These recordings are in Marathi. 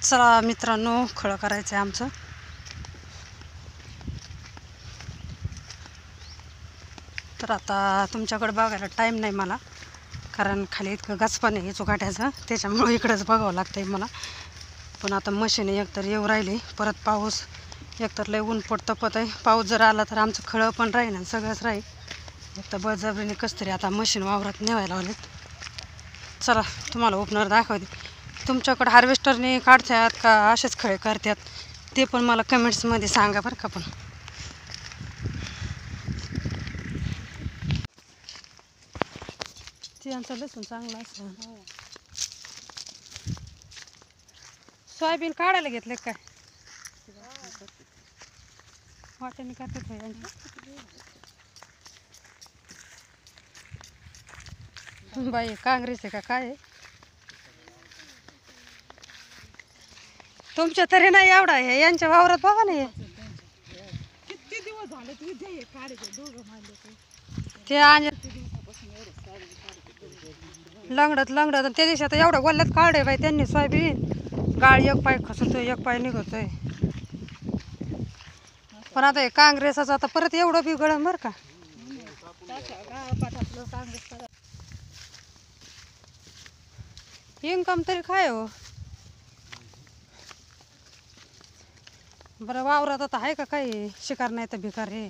चला मित्रांनो, खळं करायचं आहे आमचं. तर आता तुमच्याकडे बघायला टाईम नाही मला, कारण खाली इतकं गाचपण आहे चुकाट्याचं, त्याच्यामुळे इकडंच बघावं लागतं आहे मला. पण आता मशीन एकतर येऊ राहिली, परत पाऊस एकतर लय ऊन पडतं आहे. पाऊस जर आला तर आमचं खळं पण राहील आणि सगळंच राहील. एक तर बळजबरीने कसं तरी आता मशीन वावरात नेवायला लावलेत. चला तुम्हाला ओपनर दाखवते. तुमच्याकडे हार्वेस्टरने काढतात का असेच खळे करतात ते पण मला कमेंट्समध्ये सांगा बरं का. पण त्यांचं लसूण चांगलं असं. सोयाबीन काढायला घेतले काय वाट्याने करतात बाई? काँग्रेस आहे का काय आहे तुमच्या तरी? नाही एवढा आहे यांच्या वावरात बघा ना. किती दिवस झाले ते आणि लंगडत आणि त्या दिवशी आता एवढं गोल्ल्यात काढे बाई त्यांनी सोयाबीन. गाळ एक पाय खसतोय एक पाय निघतोय. पण आता हे काँग्रेसचं आता परत एवढं बिघडन बरं का. इन्कम तरी काय हो बरं. वावरात आता आहे का काही शिकार नाही तर भिकार हे.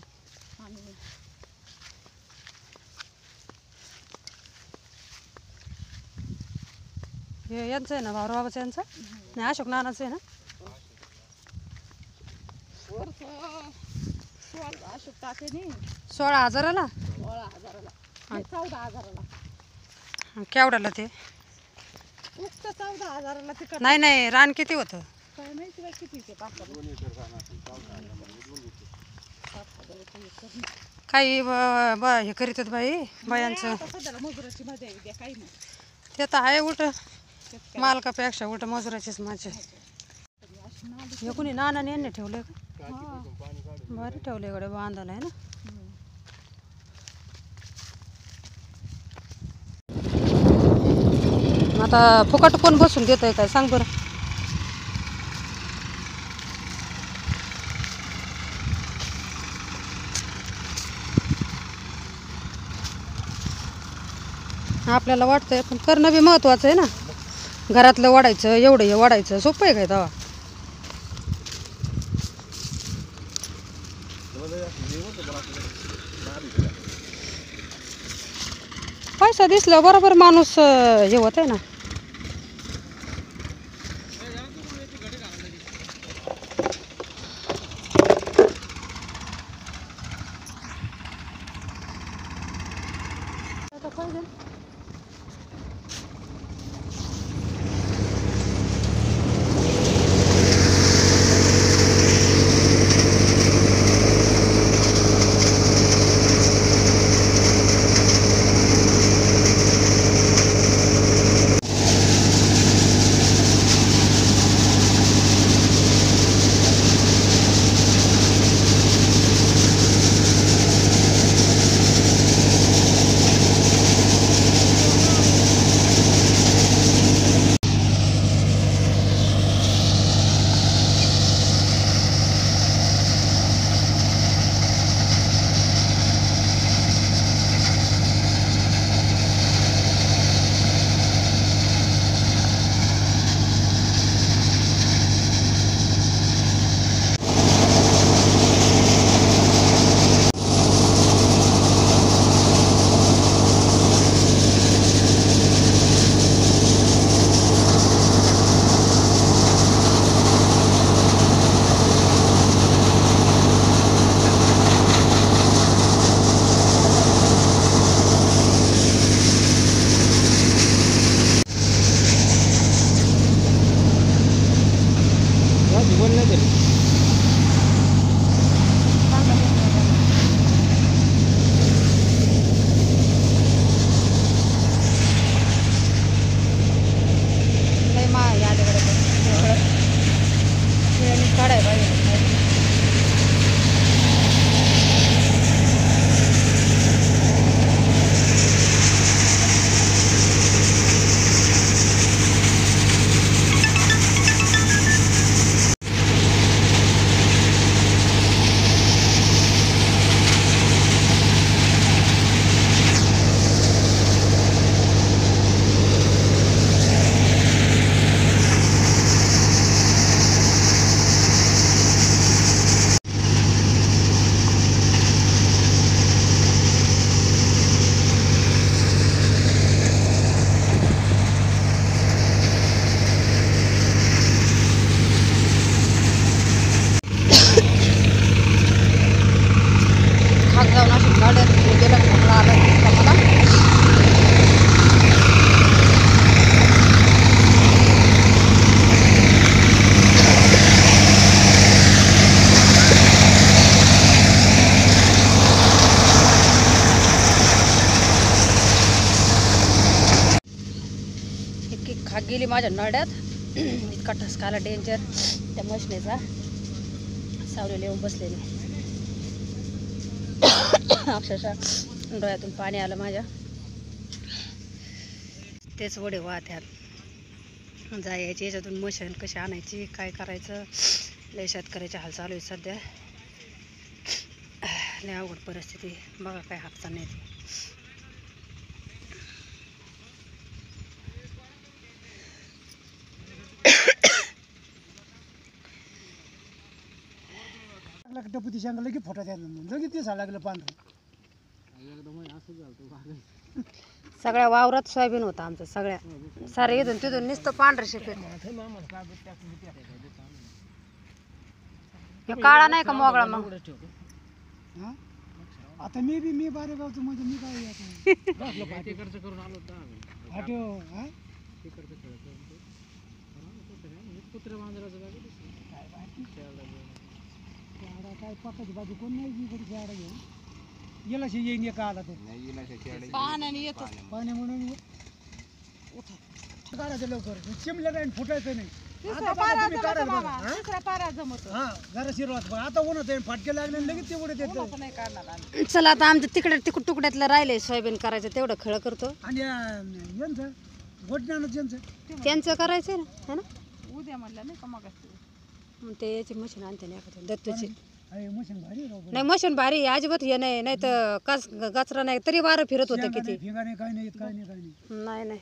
हे यांचं आहे ना वावर बाबाचं यांचं नाही अशोक नानाचं आहे ना. 16,000ला 14,000ला ते. 14,000ला तिकट नाही नाही रान किती होतं काय माहिती बाई किती ते काही हे करीतात बाई बायांचं. सध्याला मजुराची मजा येऊ द्या काही नाही. ते तर आहे उलट मालकापेक्षा उलट मजुराचीच मजा. हे कुणी नानाने यांनी ठेवले का? बरं ठेवले इकडे बांधायला आहे ना. आता फुकट कोण बसून देत आहे काय सांग बरं. आपल्याला वाटतंय पण करणं बी महत्वाचं आहे ना. घरातलं वाढायचं एवढं हे वाढायचं सोपं आहे काय तेव्हा? पैसा दिसलं बरोबर माणूस हे होत आहे ना. काढाय पाहिजे. खाक गेली माझ्या नळ्यात. इतका ठसका आला डेंजर त्या मशनीचा. सावलीला येऊन बसलेली अक्षरशः डोळ्यातून पाणी आलं माझ्या. तेच वडे वाहत्यात जायची याच्यातून मशीन कशी आणायची काय करायचं. लय शेतकऱ्याची हाल चालू आहे सध्या. लय अवघड परिस्थिती बघा काय हापसा नाही ती. टपुती सांगा लगेच फोटा द्या लगेच ते लागलं पांढरं. सगळ्या वावरात सोयाबीन होतं आमचं. सगळ्या सारे इथून तिथून नुसतं पांढरं शिपेल. काळा नाही का मोगळा मग. हा आता मी बारेगावचं म्हणजे मी काय करून आलो काय पकाची बाजू कोण नाही इकडे झाडं घेऊन गेला येईन एका आला तर पाण्याने येतो. पाणी म्हणून काढायचं लवकर चिमलं काय फुटायचं नाही. तिसरा पारा जमतो मामा, तिसरा पारा जमतो. हा जरा शिरवात आता उन्हात आहे फाटके लागले लगेच तेवढे देतो. उन्हाचं नाही काढणार आम्ही. चला आता आमच्या तिकडे तुकड्यातलं राहिले सोयाबीन करायचं तेवढं खळं करतो. आणि यांचं गोटण्यानं यांचं त्यांचं करायचं ना है ना. उद्या म्हणलं नाही का मग मग ते याची मशीन आणते ना एखादं दत्तूची. अरे मशीन भारी आहे राव. नाही मशीन भारी आहे, अजिबात हे नाही तर कचरा नाही तरी वारं फिरत होतं किती. भिंगा नाही काय नाही काय नाही काय नाही नाही नाही